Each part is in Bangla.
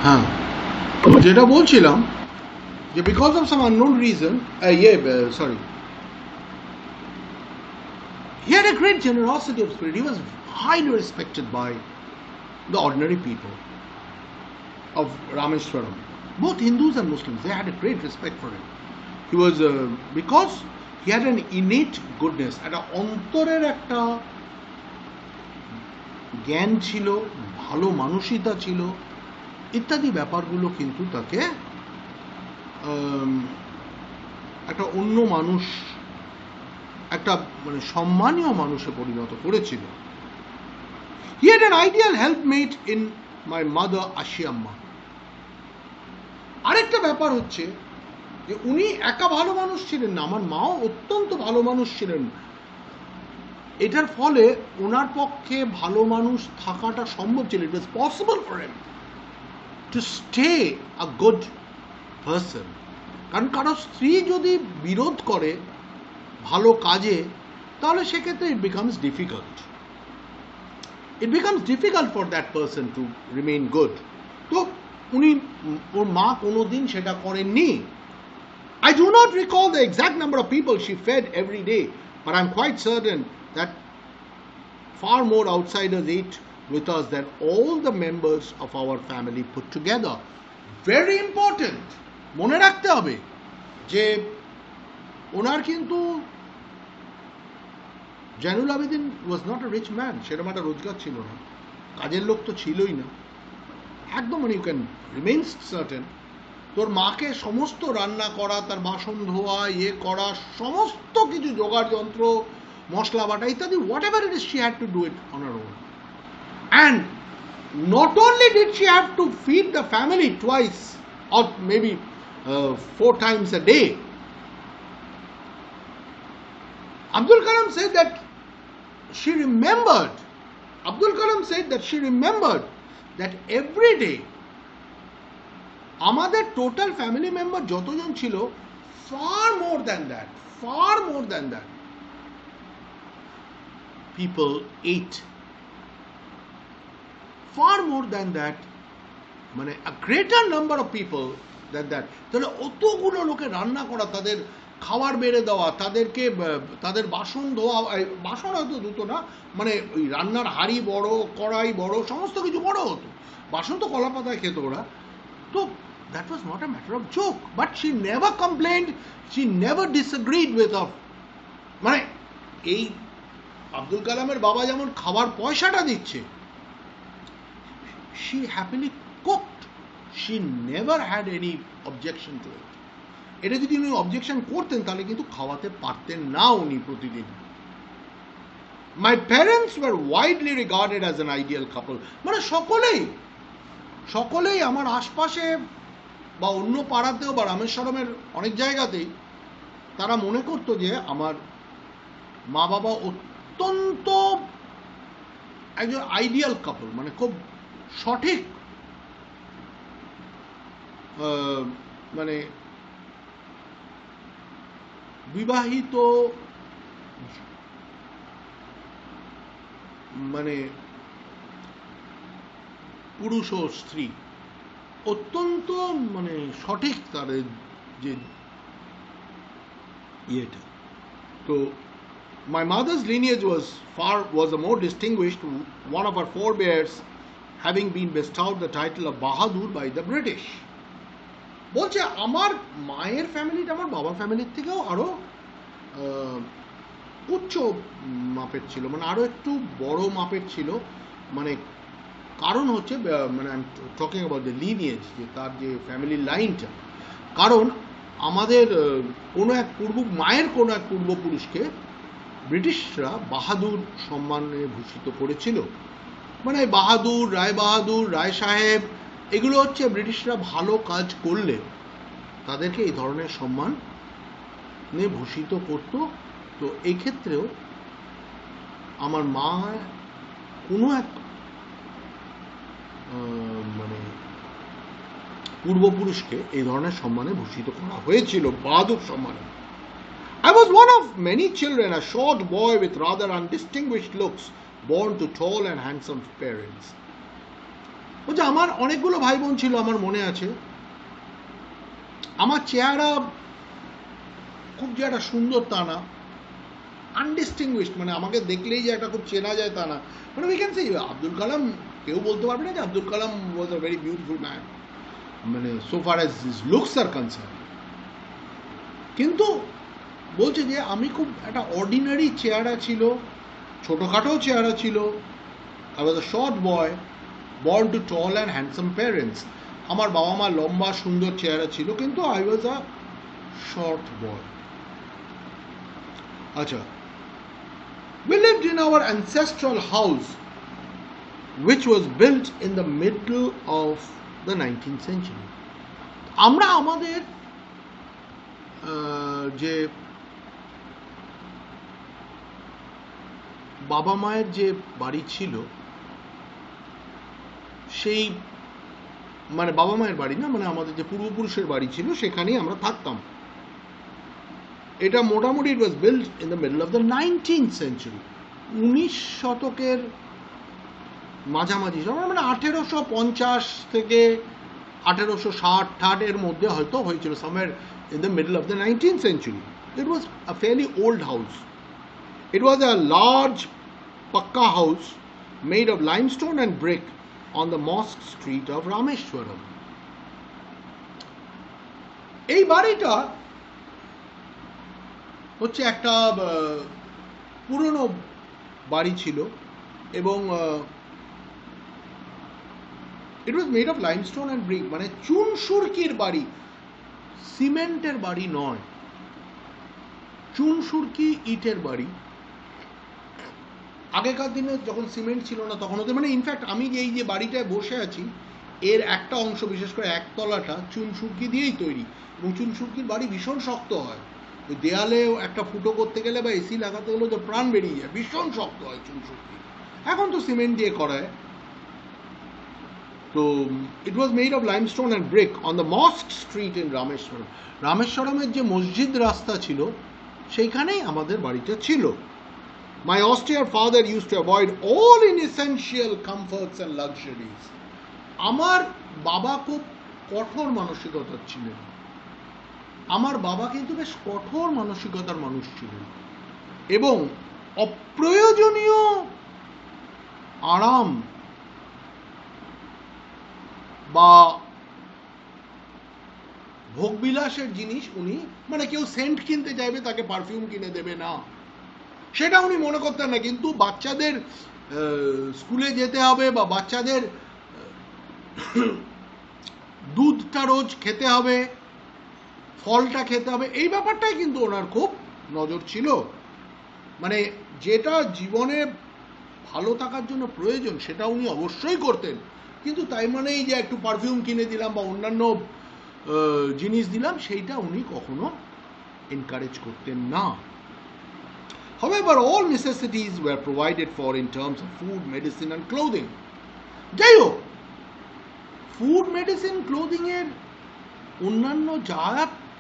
হ্যাঁ, যেটা বলছিলাম যে because of some unknown reason, sorry, he had a great generosity of spirit. He was highly respected by the ordinary people of Rameshwaram. Both Hindus and Muslims, they had a great respect for him. He was because he had an innate goodness, একটা অন্তরের একটা জ্ঞান ছিল, ভালো মানসিকতা ছিল, ইত্যাদি ব্যাপারগুলো কিন্তু তাকে একটা অন্য মানুষ, একটা মানে সম্মানীয় মানুষে পরিণত করেছিল। He had an ideal helpmate in my mother Ashiamma. আরেকটা ব্যাপার হচ্ছে যে উনি একা ভালো মানুষ ছিলেন না, আমার মাও অত্যন্ত ভালো মানুষ ছিলেন। এটার ফলে ওনার পক্ষে ভালো মানুষ থাকাটা সম্ভব ছিল। It was possible for him to stay a good person. কারণ কারো স্ত্রী যদি বিরোধ করে ভালো কাজে, তাহলে সেক্ষেত্রে it becomes difficult. It becomes difficult for that person to remain good. তো উনি, ওর মা কোনোদিন সেটা করেননি। I do not recall the exact number of people she fed every day, but I'm quite certain that far more outsiders ate with us than all the members of our family put together. Very important. মনে রাখতে হবে যে ওনার কিন্তু Zainul Abedin was not a rich man. সেরকম একটা রোজগার ছিল না, কাজের লোক তো ছিলই না একদম। মানে ইউ ক্যান রিমেইন সার্টেন তোর মাকে সমস্ত রান্না করা, তার বাসন ধোয়া, ইয়ে করা, সমস্ত কিছু জোগাড় যন্ত্র, মশলা বাটা ইত্যাদি, what ever it is, she had to do it on her own. And not only did she have to feed the family twice or maybe 4 times a day. Abdul Kalam said that she remembered that every day আমাদের টোটাল ফ্যামিলি মেম্বার যতজন ছিল, far more than that people ate, far more than that, মানে a greater number of people than that. তাহলে অতগুলো লোকে রান্না করা, তাদের খাবার বেড়ে দেওয়া, তাদেরকে তাদের বাসন ধোয়া, বাসন হয়তো ধুতো না, মানে ওই রান্নার হাঁড়ি বড়, কড়াই বড়, সমস্ত কিছু বড় হতো, বাসন তো কলা পাতায় খেত ওরা। তো that was not a matter of joke, but she never complained, she never disagreed with her. মানে এই আব্দুল কালামের বাবা যেমন খাবার পয়সাটা দিচ্ছে, she happily cooked, she never had any objection to it. এটা যদি উনি অবজেকশন করতেন তাহলে কিন্তু খাওয়াতে পারতেন না উনি প্রতিদিন। My parents were widely regarded as an ideal couple. মানে সকলেই আমার আশপাশে বা অন্য পাড়াতেও বা রামেশ্বরমের অনেক জায়গাতেই তারা মনে করতো যে আমার মা বাবা অত্যন্ত একজন আইডিয়াল কাপল, মানে খুব সঠিক, মানে বিবাহিত, মানে পুরুষ ও স্ত্রী অত্যন্ত মানে সঠিক তাদের যে ইয়েটা। তো my mother's lineage was a more distinguished, one of her forebears having been bestowed the title of Bahadur by the British. বলছে আমার মায়ের ফ্যামিলিটা আমার বাবার ফ্যামিলির থেকেও আরো উচ্চ মাপের ছিল, মানে আরো একটু বড় মাপের ছিল। মানে কারণ হচ্ছে, মানে I am talking about the lineage, যে তার যে ফ্যামিলি লাইনটা। কারণ আমাদের মায়ের কোনো এক পূর্বপুরুষকে ব্রিটিশরা বাহাদুর সম্মানে ভূষিত করেছিল। মানে বাহাদুর, রায় সাহেব, এগুলো হচ্ছে ব্রিটিশরা ভালো কাজ করলে তাদেরকে এই ধরনের সম্মান নিয়ে ভূষিত করত। তো এই ক্ষেত্রেও আমার মা কোনো এক মানে পূর্বপুরুষকে এই ধরনের সম্মানে ভূষিত করা হয়েছিল, বাহাদুর সম্মানে। I was one of many children, a short boy with rather undistinguished looks, born to tall and handsome parents. বলছে আমার অনেকগুলো ভাই বোন ছিল, আমার মনে আছে। আমার চেহারা খুব যে একটা সুন্দর তা না, আনডিস্টিংগুইশড, মানে আমাকে দেখলেই যে একটা খুব চেনা যায় তা না। মানে we can say Abdul Kalam, কেউ বলতে পারবে না যে আব্দুল কালাম ওয়াজ আ ভেরি বিউটিফুল ম্যান, মানে so far as his looks আর কনসার্ন। কিন্তু বলছে যে আমি খুব একটা অর্ডিনারি চেহারা ছিল, ছোটোখাটো চেহারা ছিল। I was a short boy, born to tall and handsome parents. আমার বাবা মা লম্বা সুন্দর চেহারা ছিল, কিন্তু আই ওয়াজ আ শর্ট বয়। আচ্ছা, we lived in our ancestral house which was built in the middle of the 19th century. আমরা আমাদের যে বাবা মায়ের যে বাড়ি ছিল, সেই মানে বাবা মায়ের বাড়ি না, মানে আমাদের যে পূর্বপুরুষের বাড়ি ছিল সেখানেই আমরা থাকতাম। এটা মোটামুটি it was build in the middle of the 19th century, 19 শতকের মাঝামাঝি, মানে 1850 থেকে 1860 এর মধ্যে হয়তো হয়েছিল, somewhere in the middle of the 19th century. It was a fairly old house. It was a large pucca house made of limestone and brick on the mosque street of Rameshwaram. এই বাড়িটা হচ্ছে একটা পুরনো বাড়ি ছিল, এবং it was made of limestone and brick, মানে চুন সুরকির বাড়ি, সিমেন্টের বাড়ি নয়, চুন সুরকি ইটের বাড়ি। আগেকার দিনে যখন সিমেন্ট ছিল না তখন ওদের, মানে ইনফ্যাক্ট আমি এই যে বাড়িটায় বসে আছি এর একটা অংশ, বিশেষ করে একতলাটা চুন সুরকি দিয়েই তৈরি, এবং চুন সুরকির বাড়ি ভীষণ শক্ত হয়। ওই দেয়ালে একটা ফুটো করতে গেলে বা এসি লাগাতে গেলে তো প্রাণ বেরিয়ে যায়, ভীষণ শক্ত হয় চুন সুরকি। এখন তো সিমেন্ট দিয়ে করায়। তো it was made of limestone and brick on the mosque street in Rameswaram. রামেশ্বরমের যে মসজিদ রাস্তা ছিল সেইখানেই আমাদের বাড়িটা ছিল। My austere father used to avoid all inessential comforts and luxuries. আমার বাবা খুব কঠোর মানসিকতার ছিলেন। আমার বাবা কিন্তু বেশ কঠোর মানসিকতার মানুষ ছিলেন, এবং অপ্রয়োজনীয় আরাম বা ভোগবিলাসের জিনিস উনি, মানে কেউ সেন্ট কিনতে চাইবে তাকে পারফিউম কিনে দেবে না, সেটা উনি মনে করতেন না। কিন্তু বাচ্চাদের স্কুলে যেতে হবে বা বাচ্চাদের দুধটা রোজ খেতে হবে, ফলটা খেতে হবে, এই ব্যাপারটাই কিন্তু ওনার খুব নজর ছিল। মানে যেটা জীবনে ভালো থাকার জন্য প্রয়োজন সেটা উনি অবশ্যই করতেন, কিন্তু তাই মানেই যে একটু পারফিউম কিনে দিলাম বা অন্যান্য জিনিস দিলাম সেইটা উনি কখনো এনকারেজ করতেন না। However, all necessities were provided for in terms of food, medicine and clothing. যাই হোক, ফুড, মেডিসিন, ক্লোদিং এর অন্যান্য যা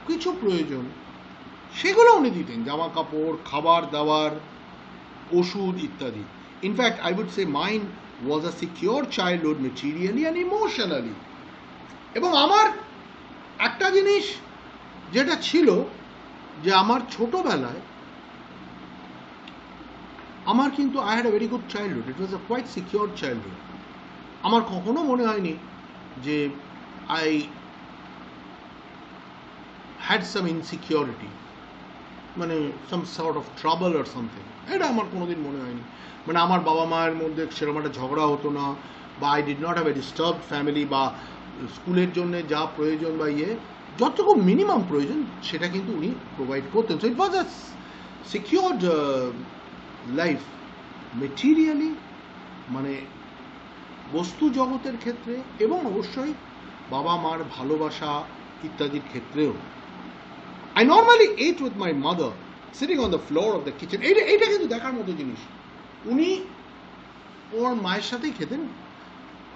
কিছু প্রয়োজন সেগুলো উনি দিতেন, জামা কাপড়, খাবার দাবার, ওষুধ ইত্যাদি। In fact I would say mine was a secure childhood materially and emotionally. এবং আমার একটা জিনিস যেটা ছিল যে আমার ছোটবেলায় আমার কিন্তু I had a very good childhood, it was a quite secure childhood. আমার কখনো মনে হয়নি যে আই হ্যাড সাম ইনসিকিউরিটি, মানে some sort of trouble or something, এটা আমার কোনোদিন মনে হয়নি। মানে আমার বাবা মায়ের মধ্যে সেরকম একটা ঝগড়া হতো না, বা I did not have a disturbed family, বা স্কুলের জন্য যা প্রয়োজন বা যতটুকু মিনিমাম প্রয়োজন সেটা কিন্তু উনি প্রোভাইড করতেন। So it was a secured life materially, মানে বস্তু জগতের ক্ষেত্রে, এবং অবশ্যই বাবা মার ভালোবাসা ইত্যাদির ক্ষেত্রেও। I normally ate with my mother sitting on the floor of the kitchen. এইটা কিন্তু দেখার মতো জিনিস। উনি ওর মায়ের সাথেই খেতেন,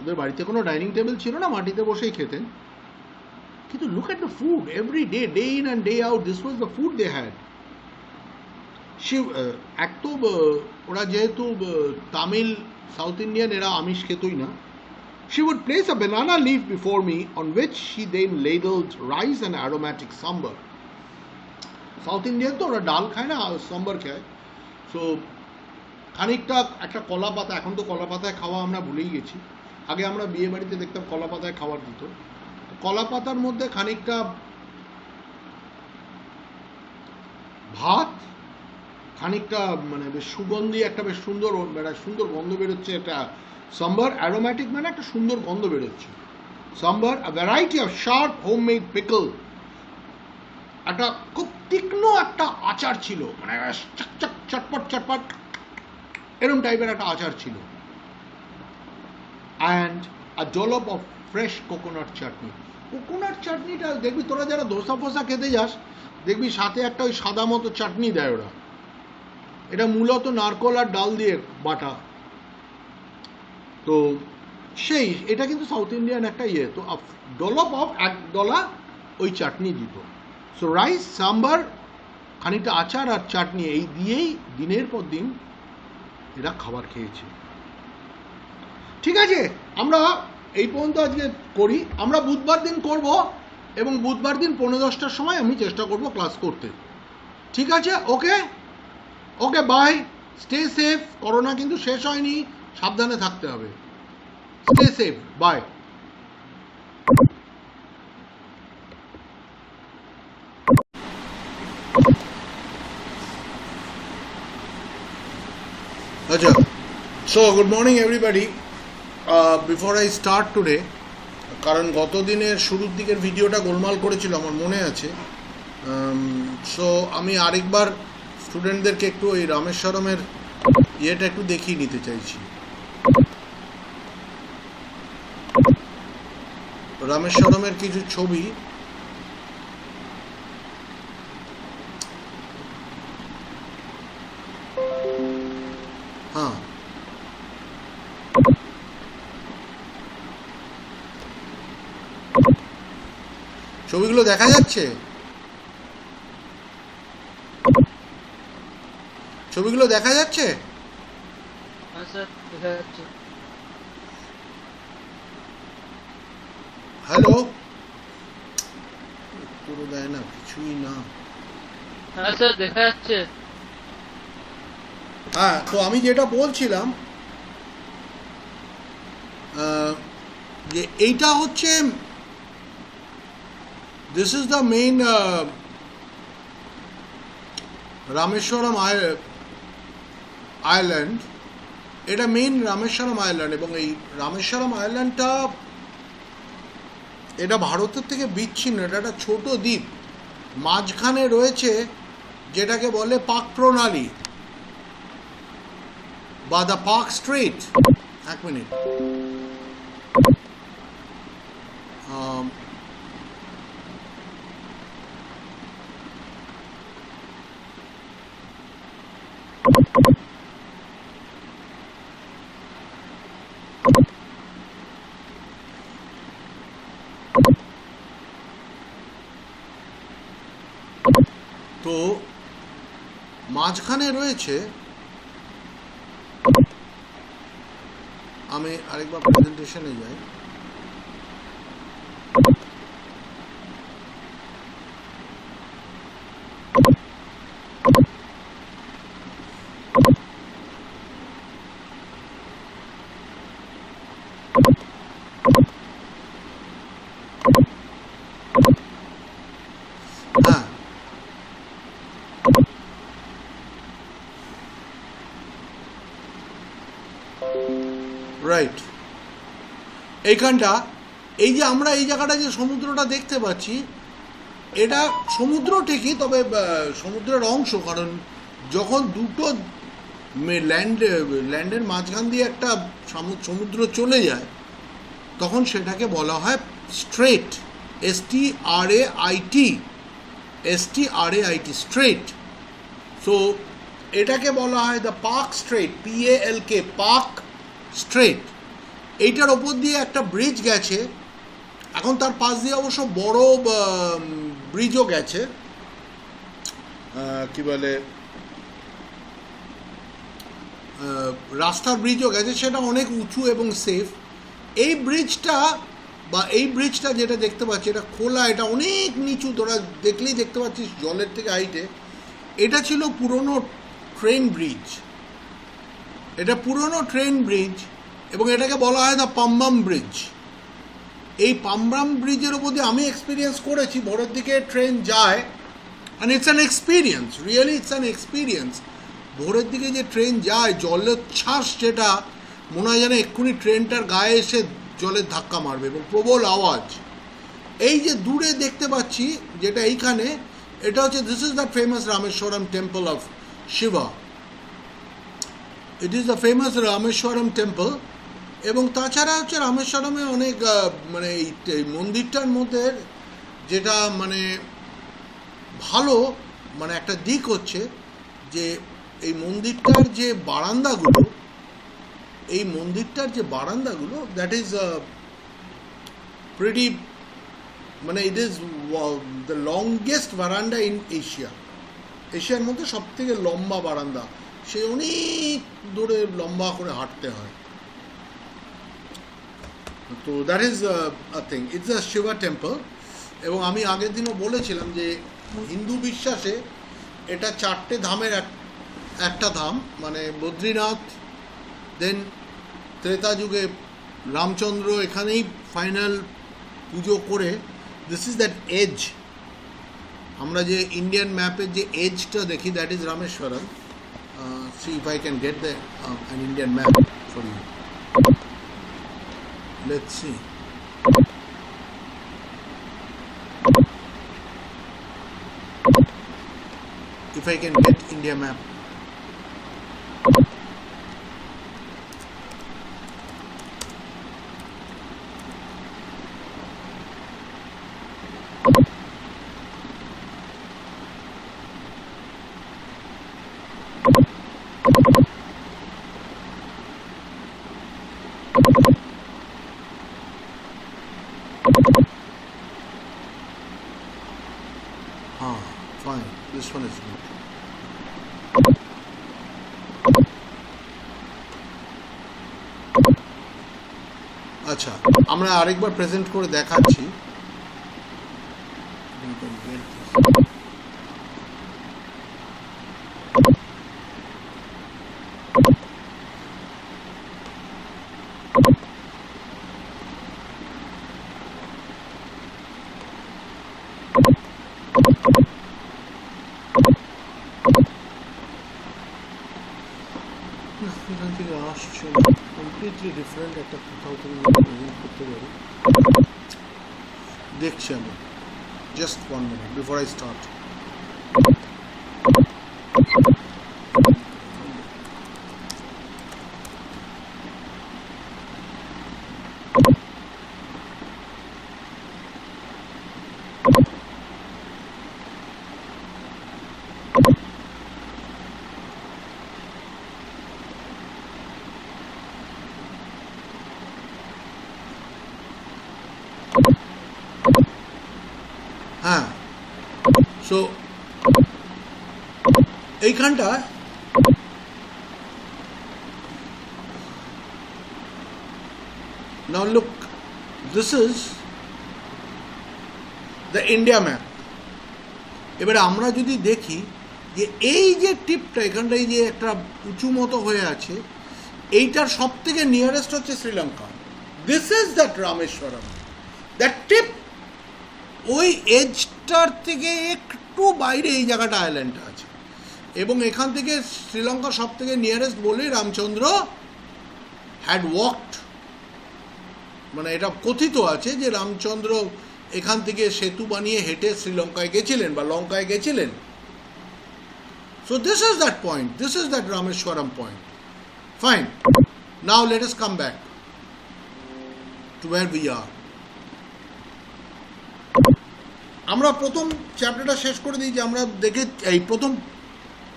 ওদের বাড়িতে কোনো ডাইনিং টেবিল ছিল না, মাটিতে বসেই খেতেন। কিন্তু look at the food every day, day in and day out, this was the food they had. এক তো ওরা যেহেতু তামিল, সাউথ ইন্ডিয়ান, এরা আমিষ খেতই না, She would place a banana leaf before me, on which she then ladled rice and aromatic sambar. South Indian তো ওরা ডাল খায় না, সাম্বার খায়। সো খানিকটা একটা কলা পাতা, এখন তো কলা পাতায় খাওয়া আমরা ভুলেই গেছি, আগে আমরা বিয়ে বাড়িতে দেখতাম কলা পাতায় খাবার দিত। কলা পাতার মধ্যে খানিকটা ভাত, খানিকটা মানে বেশ সুগন্ধি, একটা বেশ সুন্দর সুন্দর গন্ধ বেরোচ্ছে, একটা সাম্বার, অ্যারোম্যাটিক মানে একটা সুন্দর গন্ধ বেরোচ্ছে সাম্বার, আ variety of sharp homemade pickle, একটা খুব তীক্ষ্ণ একটা আচার ছিল, মানে চকচক চটপট চটপট এরকম টাইপের একটা আচার ছিল, and a dollop of fresh coconut chutney. Coconut চাটনিটা দেখবি তোরা যারা ধোসা ফোসা খেতে যাস, দেখবি সাথে একটা ওই সাদা মতো চাটনি দেয় ওরা, এটা মূলত নারকোল আর ডাল দিয়ে বাটা। তো সেই এটা কিন্তু সাউথ ইন্ডিয়ান একটা ইয়ে, তো ডলপ অফ এক ডলা ওই চাটনি দিত। সো রাইস, সাম্বার, খানিকটা আচার আর চাটনি, এই দিয়েই দিনের পর দিন এরা খাবার খেয়েছে। ঠিক আছে, আমরা এই পর্যন্ত আজকে করি, আমরা বুধবার দিন করব, এবং বুধবার দিন 9:10টার সময় আমি চেষ্টা করব ক্লাস করতে। ঠিক আছে, okay okay, bye, stay safe. Corona কিন্তু শেষ হয়নি, সাবধানে থাকতে হবে। Stay safe, bye. আচ্ছা, so good morning everybody. Before I start today, কারণ গত দিনের শুরুর দিকের ভিডিওটা গোলমাল করেছিল আমার মনে আছে, সো আমি আরেকবার স্টুডেন্টদেরকে একটু ওই রামেশ্বরমের ইয়েটা একটু দেখিয়ে নিতে চাইছি। রামেশ্বরমের কিছু ছবি, হ্যাঁ, ছবিগুলো দেখা যাচ্ছে? ছবিগুলো দেখা যাচ্ছে? হ্যালো, পুরো দেয় না, কিছুই না। হ্যাঁ স্যার, দেখা যাচ্ছে। হ্যাঁ, তো আমি যেটা বলছিলাম যে এইটা হচ্ছে, this is the main Rameswaram island. এটা মেইন রামেশ্বরম আইল্যান্ড, এবং এই রামেশ্বরম আইল্যান্ডটা এটা ভারতের থেকে বিচ্ছিন্ন, এটা একটা ছোট দ্বীপ, মাঝখানে রয়েছে যেটাকে বলে পাক প্রণালী বা দ্য পার্ক স্ট্রিট। এক মিনিট, তো মাঝখানে রয়েছে, আমি আরেকবার প্রেজেন্টেশনে যাই। হ্যাঁ, রাইট, এইখানটা, এই যে আমরা এই জায়গাটা যে সমুদ্রটা দেখতে পাচ্ছি, এটা সমুদ্র ঠিকই, তবে সমুদ্রের অংশ, কারণ যখন দুটো ল্যান্ডের মাঝখান দিয়ে একটা সমুদ্র চলে যায়, তখন সেটাকে বলা হয় স্ট্রেট, STRAIT, স্ট্রেট। সো এটাকে বলা হয় the park straight, PALK, park straight. এইটার ওপর দিয়ে একটা ব্রিজ গেছে, এখন তার পাশ দিয়ে অবশ্য বড় ব্রিজও গেছে, কি বলে, রাস্তার ব্রিজও গেছে, সেটা অনেক উঁচু এবং সেফ। এই ব্রিজটা যেটা দেখতে পাচ্ছি, এটা খোলা, এটা অনেক নিচু, তোরা দেখলেই দেখতে পাচ্ছিস জলের থেকে হাইটে। এটা ছিল পুরনো ট্রেন ব্রিজ, এবং এটাকে বলা হয় দ্য পাম্বাম ব্রিজ। এই পাম্বাম ব্রিজের ওপর দিয়ে আমি এক্সপিরিয়েন্স করেছি, ভোরের দিকে ট্রেন যায়, and it's an experience, really it's an experience. ভোরের দিকে যে ট্রেন যায়, জলোচ্ছ্বাস, যেটা মনে হয় যেন এক্ষুনি ট্রেনটার গায়ে এসে জলের ধাক্কা মারবে, এবং প্রবল আওয়াজ। এই যে দূরে দেখতে পাচ্ছি যেটা এইখানে, এটা হচ্ছে, this is the famous Rameswaram temple of Shiva. It is the famous Rameswaram temple. এবং তাছাড়া হচ্ছে রামেশ্বরমে অনেক মানে এই মন্দিরটার মধ্যে যেটা মানে ভালো মানে একটা দিক হচ্ছে যে এই মন্দিরটার যে বারান্দাগুলো, দ্যাট ইজ প্রিটি, মানে ইট ইজ দ্য লংগেস্ট বারান্দা ইন এশিয়ার মধ্যে সব থেকে লম্বা বারান্দা। সে অনেক দূরে লম্বা করে হাঁটতে হয়। তো that is a thing, it's a Shiva temple. এবং আমি আগের দিনও বলেছিলাম যে হিন্দু বিশ্বাসে এটা 4টে ধামের একটা ধাম, মানে বদ্রীনাথ, দেন ত্রেতা যুগে রামচন্দ্র এখানেই ফাইনাল পুজো করে। দিস ইজ দ্যাট এজ, আমরা যে ইন্ডিয়ান ম্যাপের যে এজটা দেখি, that is Rameswaram. See if I can get the an Indian map for you. Let's see. If I can get India map. Fine, this one is good. আচ্ছা, আমরা আরেকবার প্রেজেন্ট করে দেখাচ্ছি। এখান থেকে আসছে কমপ্লিটলি ডিফারেন্ট একটা কোথাও থেকে প্রেজেন্ট করতে পারি। দেখছি আমি, just 1 minute before I start. হ্যাঁ, সো এইখানটা now look, this is the India map. এবারে আমরা যদি দেখি যে এই যে টিপটা এখানটায় যে একটা উঁচু মতো হয়ে আছে, এইটার সব থেকে নিয়ারেস্ট হচ্ছে Sri Lanka. This is that Rameswaram, that tip. ওই এজটার থেকে একটু বাইরে এই জায়গাটা আইল্যান্ডটা আছে, এবং এখান থেকে শ্রীলঙ্কা সব থেকে নিয়ারেস্ট বলেই রামচন্দ্র হ্যাড ওয়াকড, মানে এটা কথিত আছে যে রামচন্দ্র এখান থেকে সেতু বানিয়ে হেঁটে শ্রীলঙ্কায় গেছিলেন বা লঙ্কায় গেছিলেন। So this is that point, this is that Rameswaram point. Fine, now let us come back to where we are. আমরা প্রথম চ্যাপ্টারটা শেষ করে দিয়েছি, আমরা দেখে এই প্রথম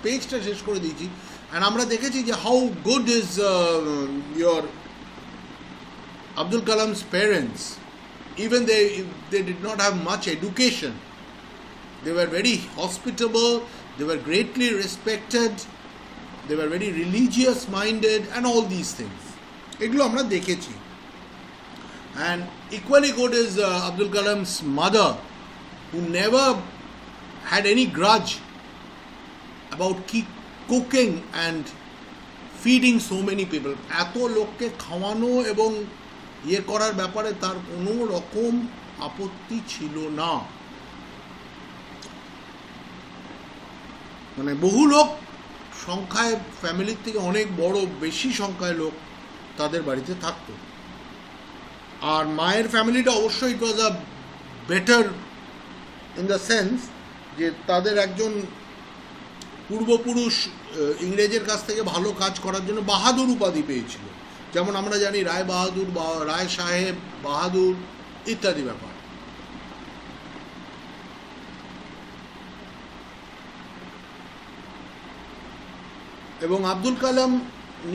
পেজটা শেষ করে দিয়েছি, অ্যান্ড আমরা দেখেছি যে how good is your Abdul Kalam's parents. Even they did not have much education, they were very hospitable, they were greatly respected, they were very religious minded, and all these things. এগুলো আমরা দেখেছি। And equally good is Abdul Kalam's mother, who never had any grudge about cooking and feeding so many people. এত লোককে খাওয়ানো এবং ইয়ে করার ব্যাপারে তার কোনো রকম আপত্তি ছিল না। মানে বহু লোক সংখ্যায় ফ্যামিলির থেকে অনেক বড় বেশি সংখ্যায় লোক তাদের বাড়িতে থাকতো। আর মায়ের ফ্যামিলিটা অবশ্যই it was a better in the sense যে তাদের একজন পূর্বপুরুষ ইংরেজের কাছ থেকে ভালো কাজ করার জন্য বাহাদুর উপাধি পেয়েছিল, যেমন আমরা জানি রায় বাহাদুর বা রায় সাহেব বাহাদুর ইত্যাদি ব্যাপার। এবং আব্দুল কালাম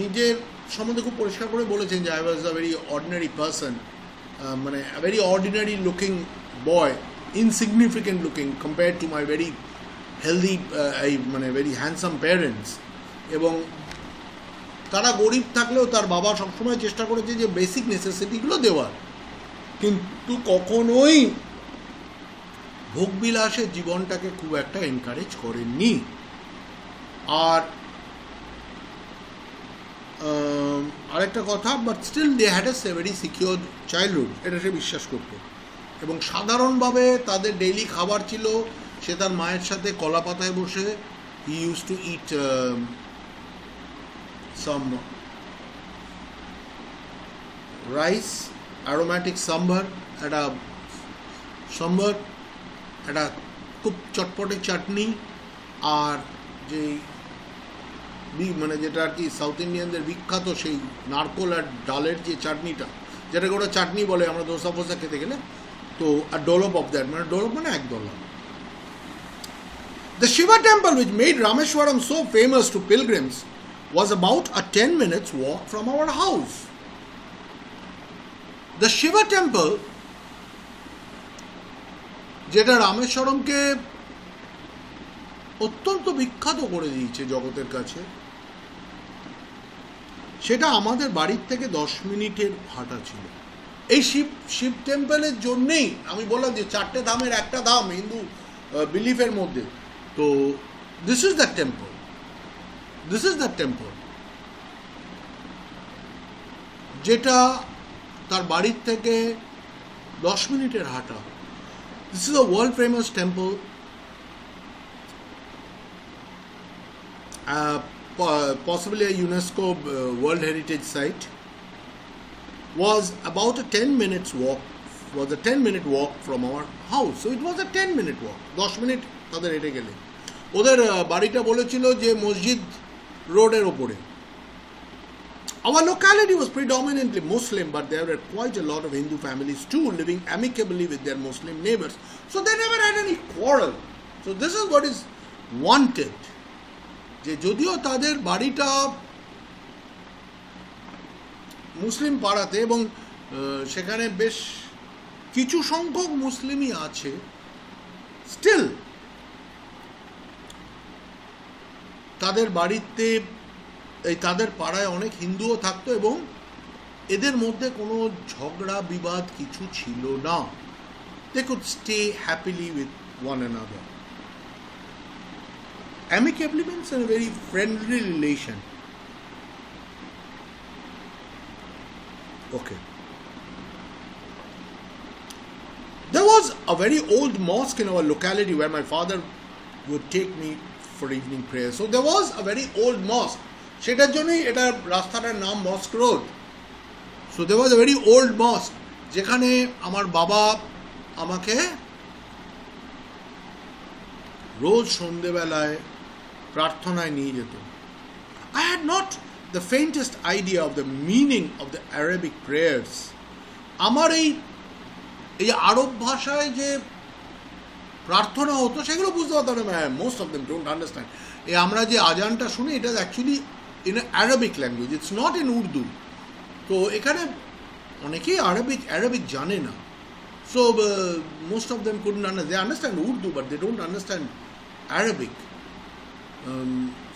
নিজের সম্বন্ধে খুব পরিষ্কার করে বলেছেন যে I was a very ordinary person, মানে a very ordinary looking boy, insignificant looking compare to my very healthy মানে ভেরি হ্যান্ডসাম প্যারেন্টস। এবং তারা গরিব থাকলেও তার বাবা সবসময় চেষ্টা করেছে যে বেসিক নেসেসিটিগুলো দেওয়ার, কিন্তু কখনোই ভোগবিলাসের জীবনটাকে খুব একটা এনকারেজ করেননি। আর আরেকটা কথা, but still they had a very secure childhood, এটা সে বিশ্বাস করত। এবং সাধারণভাবে তাদের ডেইলি খাবার ছিল, সে তার মায়ের সাথে কলা পাতায় বসে he use to it some rice, aromatic sambar, একটা খুব চটপটে চাটনি, আর যে মানে যেটা আর কি সাউথ ইন্ডিয়ানদের বিখ্যাত সেই নারকোল আর ডালের যে চাটনিটা, যেটাকে ওরা চাটনি বলে আমরা দোসা ফোসা খেতে গেলে, তো আর ডোলপ অফ দ্যাট, মানে ডোলপ মানে একদলা। The Shiva temple, which made Rameshwaram so famous to pilgrims, was about a 10 minutes walk from our house. The Shiva temple, যেটা রামেশ্বরমকে অত্যন্ত বিখ্যাত করে দিয়েছে জগতের কাছে, সেটা আমাদের বাড়ির থেকে 10 মিনিটের হাঁটা ছিল। এই শিব টেম্পলের জন্যেই আমি বললাম যে 4টে ধামের একটা ধাম হিন্দু বিলিফের মধ্যে, তো দিস ইজ দ্য টেম্পল যেটা তার বাড়ির থেকে 10 মিনিটের হাঁটা। This is a world famous temple, possibly a UNESCO World Heritage Site, was about a 10-minute walk from our house. So it was a 10-minute walk. 10 minute তাদের হেঁটে গেলে। ওদের বাড়িটা বলেছিল যে মসজিদ রোডের ওপরে। Our locality was predominantly Muslim, but there were quite a lot of Hindu families too living amicably with their Muslim neighbors. So they never had any quarrel. So this is what is wanted. যে যদিও তাদের বাড়িটা মুসলিম পাড়াতে এবং সেখানে বেশ কিছু সংখ্যক মুসলিমই আছে, স্টিল তাদের বাড়িতে তাদের পাড়ায় অনেক হিন্দুও থাকতো এবং এদের মধ্যে কোনো ঝগড়া বিবাদ কিছু ছিল না। They could stay happily with one another. Amicably means in a very friendly relation. Okay. There was a very old mosque in our locality where my father would take me for evening prayer. So there was a very old mosque. সেটার জন্যই এটা রাস্তাটার নাম মস্ক road. So there was a very old mosque যেখানে আমার বাবা আমাকে রোজ সন্ধ্যেবেলায় প্রার্থনায় নিয়ে যেত। I had not the faintest idea of the meaning of the Arabic prayers. আমার এই আরব ভাষায় যে প্রার্থনা হতো সেগুলো বুঝতে পারতাম না। Most of them don't understand. আমরা যে আজানটা শুনি এটা actually in Arabic language, it's not in Urdu. তো এখানে অনেকেই অ্যারাবিক জানে না। So most of them couldn't understand. They understand Urdu, but they don't understand Arabic.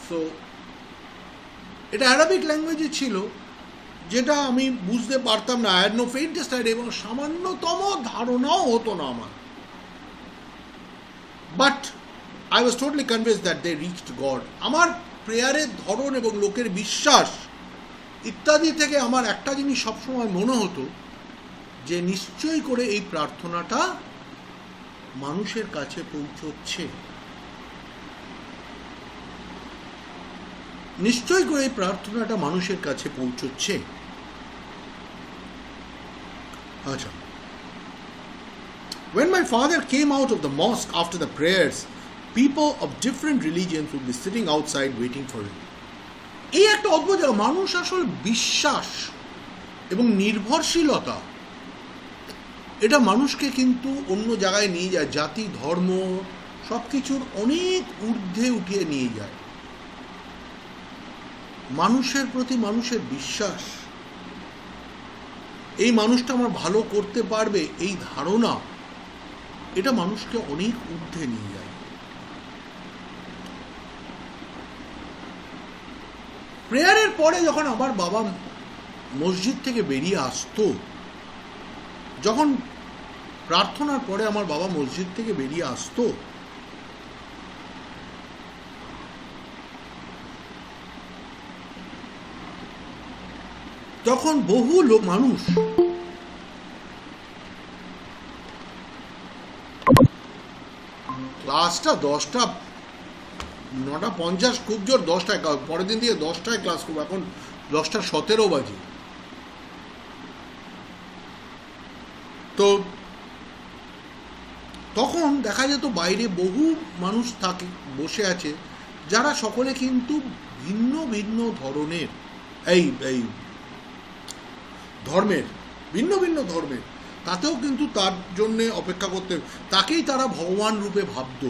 So এটা অ্যারাবিক ল্যাঙ্গুয়েজে ছিল, যেটা আমি বুঝতে পারতাম না, I had no faintest idea, এবং সামান্যতম ধারণাও হতো না আমার। But I was totally convinced that they reached God. আমার প্রেয়ারের ধরন এবং লোকের বিশ্বাস ইত্যাদি থেকে আমার একটা জিনিস সবসময় মনে হতো যে নিশ্চয়ই করে এই প্রার্থনাটা মানুষের কাছে পৌঁছচ্ছে, নিশ্চয়ই করে এই প্রার্থনাটা মানুষের কাছে পৌঁছচ্ছে। আচ্ছা, when my father came out of the mosque after the prayers, people of different religions would be sitting outside waiting for him. এই একটা অদ্ভুত জায়গা, মানুষ আসলে বিশ্বাস এবং নির্ভরশীলতা এটা মানুষকে কিন্তু অন্য জায়গায় নিয়ে যায়, জাতি ধর্ম সব কিছুর অনেক ঊর্ধ্বে উঠিয়ে নিয়ে যায়। মানুষের প্রতি মানুষের বিশ্বাস, এই মানুষটা আমার ভালো করতে পারবে এই ধারণা, এটা মানুষকে অনেক ঊর্ধ্বে নিয়ে যায়। প্রেয়ারের পরে যখন আমার বাবা মসজিদ থেকে বেরিয়ে আসতো, যখন প্রার্থনার পরে আমার বাবা মসজিদ থেকে বেরিয়ে আসতো, তখন বহু লোক মানুষ ক্লাসটা 9:50 খুব জোর 10টায়, পরের দিন দিয়ে 10টায় ক্লাস করবো, এখন 10:17 বাজে। তো তখন দেখা যেত বাইরে বহু মানুষ থাকে, বসে আছে, যারা সকলে কিন্তু ভিন্ন ভিন্ন ধরনের এই ধর্মের, ভিন্ন ভিন্ন ধর্মের, তাতেও কিন্তু তার জন্যে অপেক্ষা করতে, তাকেই তারা ভগবান রূপে ভাবত।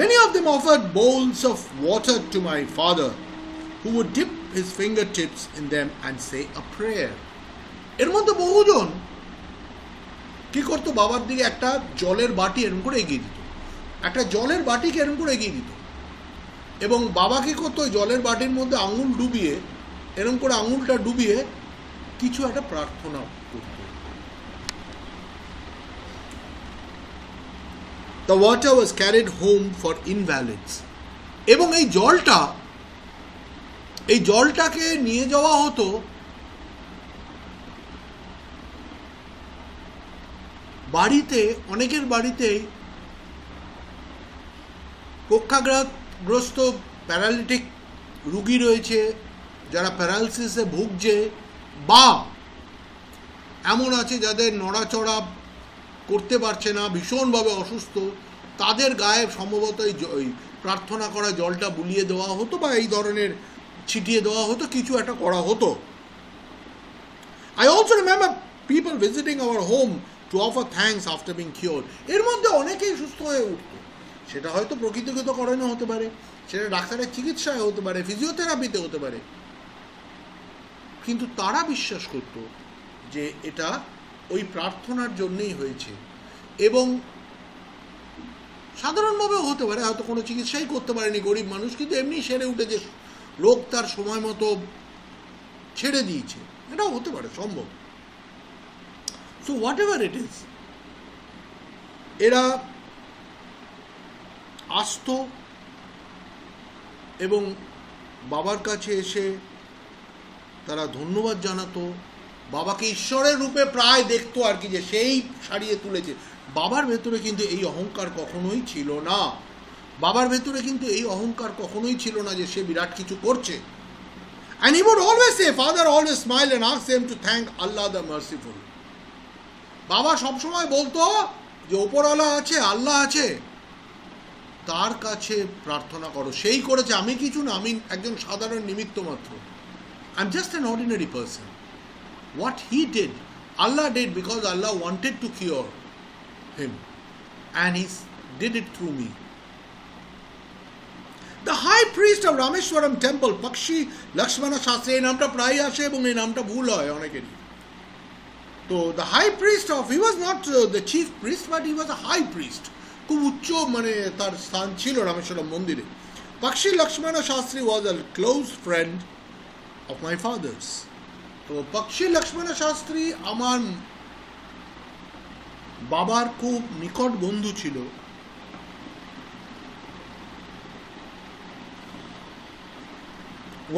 Many of them offered bowls of water to my father, who would dip his fingertips in them and say a prayer. এর মধ্যে বহুজন কি করতো, বাবার দিকে একটা জলের বাটি এরম করে এগিয়ে দিত, একটা জলের বাটিকে এরম করে এগিয়ে দিত, এবং বাবা কি করতো, ওই জলের বাটির মধ্যে আঙুল ডুবিয়ে, এরম করে আঙুলটা ডুবিয়ে কিছু একটা প্রার্থনা করত। The water was carried home for invalids. এবং এই জলটাকে নিয়ে যাওয়া হতো বাড়িতে, অনেকের বাড়িতেই পক্ষাঘাতগ্রস্ত প্যারালিটিক রুগী রয়েছে, যারা প্যারালাইসিসে ভুগছে, বা এমন আছে যাদের নড়াচড়া করতে পারছে না, ভীষণভাবে অসুস্থ, তাদের গায়ে সম্ভবত এই প্রার্থনা করা জলটা বুলিয়ে দেওয়া হতো, বা এই ধরনের ছিটিয়ে দেওয়া হতো, কিছু একটা করা হতো। I also remember people visiting our home to offer thanks after being cured. এর মধ্যে অনেকেই সুস্থ হয়ে উঠত, সেটা হয়তো প্রকৃতিগত কারণে হতে পারে, সেটা ডাক্তারের চিকিৎসায় হতে পারে, ফিজিওথেরাপিতে হতে পারে, কিন্তু তারা বিশ্বাস করত যে এটা ওই প্রার্থনার জন্যই হয়েছে। এবং সাধারণভাবেও হতে পারে, হয়তো কোনো চিকিৎসাই করতে পারেনি গরিব মানুষ, কিন্তু এমনি সেরে উঠেছে, রোগ তার সময় মতো ছেড়ে দিয়েছে, এটাও হতে পারে, সম্ভব। So what ever it is, এরা আসতো এবং বাবার কাছে এসে তারা ধন্যবাদ জানাতো, বাবাকে ঈশ্বরের রূপে প্রায় দেখতো আর কি, যে সেই সারিয়ে তুলেছে। বাবার ভেতরে কিন্তু এই অহংকার কখনোই ছিল না, বাবার ভেতরে কিন্তু এই অহংকার কখনোই ছিল না যে সে বিরাট কিছু করছে। And he would always say, Father always smiled and asked them to thank Allah the merciful. বাবা সবসময় বলতো যে ওপরওয়ালা আছে, আল্লাহ আছে, তার কাছে প্রার্থনা করো, সেই করেছে, আমি কিছু না, আমি একজন সাধারণ নিমিত্ত মাত্র, I'm just an ordinary person. What he did, Allah did because Allah wanted to cure him, and he did it through me. The high priest of Rameshwaram temple, Pakshi Lakshmana Shastri, এই নামটা প্রায় আসে এবং এই নামটা ভুল হয় অনেকেরই। তো the high priest of, he was not the chief priest, but he was a high priest, খুব উচ্চ মানে তার স্থান ছিল রামেশ্বরম মন্দিরে। Pakshi Lakshmana Shastri was a close friend of my fathers. তো পক্ষী লক্ষ্মণ শাস্ত্রী আমার বাবার খুব নিকট বন্ধু ছিল।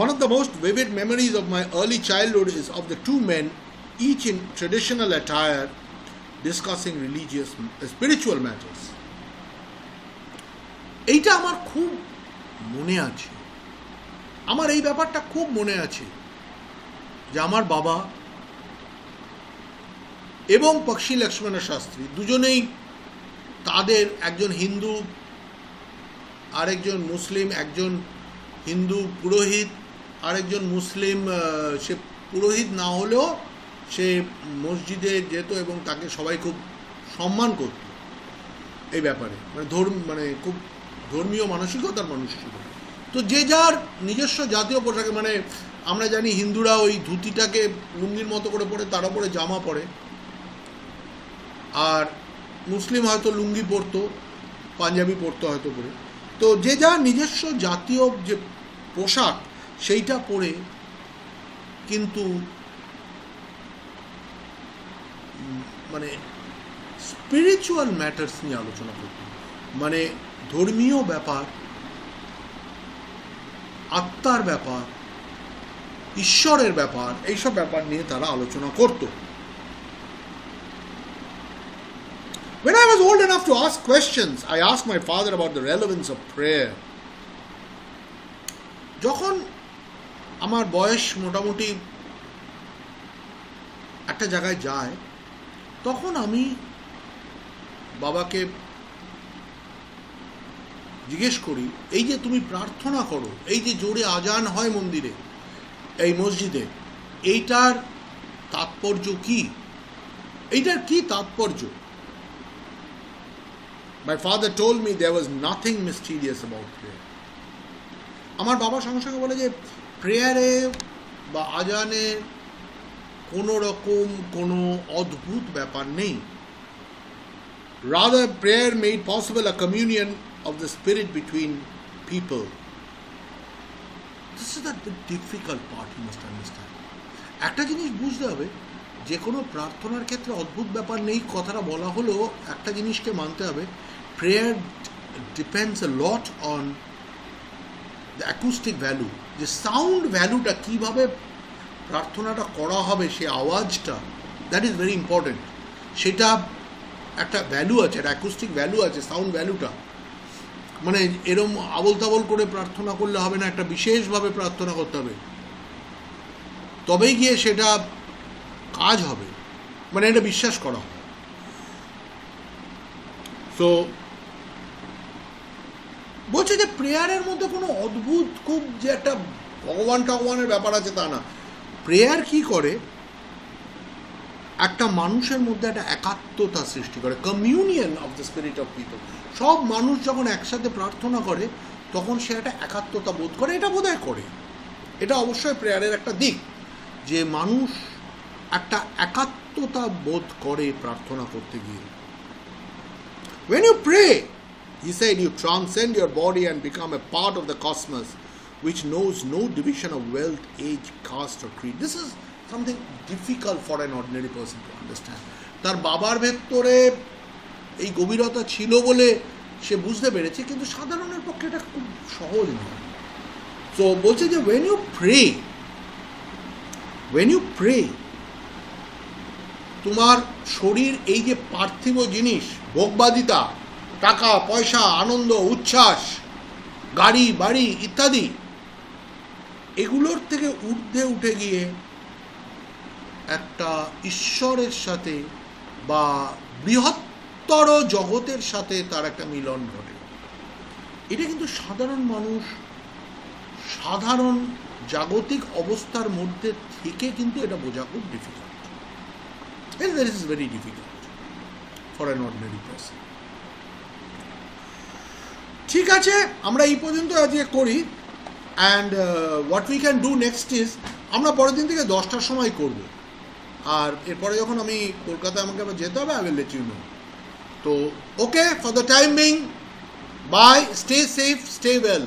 One of the most vivid memories of my early childhood is of the two men, each in traditional attire, discussing religious, spiritual matters. এইটা আমার খুব মনে আছে, আমার এই ব্যাপারটা খুব মনে আছে যে আমার বাবা এবং পক্ষী লক্ষ্মণ শাস্ত্রী দুজনেই, তাদের একজন হিন্দু আরেকজন মুসলিম, একজন হিন্দু পুরোহিত আরেকজন মুসলিম, সে পুরোহিত না হলেও সে মসজিদে যেত এবং তাকে সবাই খুব সম্মান করত এই ব্যাপারে, মানে খুব ধর্মীয় মানসিকতার মানুষ ছিল। তো যে যার নিজস্ব জাতীয় পোশাকে, মানে আমরা জানি হিন্দুরা ওই ধুতিটাকে লুঙ্গির মতো করে পরে তার উপরে জামা পরে, আর মুসলিম হয়তো লুঙ্গি পরতো, পাঞ্জাবি পরতো হয়তো পরে। তো যে যার নিজস্ব জাতীয় যে পোশাক সেইটা পরে কিন্তু মানে স্পিরিচুয়াল ম্যাটার্স নিয়ে আলোচনা করত, মানে ধর্মীয় ব্যাপার, আত্মার ব্যাপার, ঈশ্বরের ব্যাপার, এইসব ব্যাপার নিয়ে তারা আলোচনা করত। When I was old enough to ask questions, I asked my father about the relevance of prayer. যখন আমার বয়স মোটামুটি একটা জায়গায় যায়, তখন আমি বাবাকে জিজ্ঞেস করি, এই যে তুমি প্রার্থনা করো, এই যে জোরে আজান হয় মন্দিরে, এই মসজিদে, এইটার তাৎপর্য কি? এইটার কি তাৎপর্য? My father told me there was nothing mysterious about prayer. আমার বাবা সঙ্গে সঙ্গে বলে যে প্রেয়ারে বা আজানে কোনো রকম কোনো অদ্ভুত ব্যাপার নেই। Rather, prayer made possible a communion of the spirit between people. This is the difficult part you must understand. একটা জিনিস বুঝতে হবে, যে কোনো প্রার্থনার ক্ষেত্রে অদ্ভুত ব্যাপার নেই কথাটা বলা হলেও একটা জিনিসকে মানতে হবে, prayer depends a lot on the acoustic value, যে সাউন্ড ভ্যালুটা কীভাবে প্রার্থনাটা করা হবে, সে আওয়াজটা, দ্যাট ইজ ভেরি ইম্পর্টেন্ট। সেটা একটা ভ্যালু আছে, একটা অ্যাকুস্টিক ভ্যালু আছে, সাউন্ড ভ্যালুটা। মানে এরম আবল তাবল করে প্রার্থনা করলে হবে না, একটা বিশেষভাবে প্রার্থনা করতে হবে, তবেই গিয়ে সেটা কাজ হবে, মানে এটা বিশ্বাস করা হয়। সো বলছে যে প্রেয়ারের মধ্যে কোনো অদ্ভুত খুব যে একটা ভগবানের ব্যাপার আছে তা না। প্রেয়ার কি করে, একটা মানুষের মধ্যে একটা একাত্মতা সৃষ্টি করে, communion of the spirit of people. সব মানুষ যখন একসাথে প্রার্থনা করে তখন সে একটা একাত্মতা বোধ করে, এটা বোধহয় করে, এটা অবশ্যই প্রেয়ারের একটা দিক, যে মানুষ একটা একাত্মতা বোধ করে প্রার্থনা করতে গিয়ে। When you pray, he said, you transcend your body and become a part of the cosmos which knows no division of wealth, age, caste or creed. This is something difficult for an ordinary person to understand. তার বাবার ভেতরে এই গভীরতা ছিল বলে সে বুঝতে পেরেছে, কিন্তু সাধারণের পক্ষে এটা খুব সহজ নয়। তো বলছে যে when you pray, তোমার শরীর এই যে পার্থিব জিনিস, ভোগবাদিতা, টাকা পয়সা, আনন্দ উচ্ছ্বাস, গাড়ি বাড়ি ইত্যাদি, এগুলোর থেকে ঊর্ধ্বে উঠে গিয়ে একটা ঈশ্বরের সাথে বা বৃহত্তর জগতের সাথে তার একটা মিলন ঘটে। এটা কিন্তু সাধারণ মানুষ সাধারণ জাগতিক অবস্থার মধ্যে থেকে কিন্তু এটা বোঝা খুব difficult. This is very difficult for an ordinary person. ঠিক আছে, আমরা এই পর্যন্ত আজকে করি, and what we can do next is, আমরা পরের দিন থেকে 10টার সময় করব, আর এরপরে যখন আমি কলকাতায় আমাকে আবার যেতে হবে, I will let you know. তো okay, for the time being, bye, stay safe, stay well.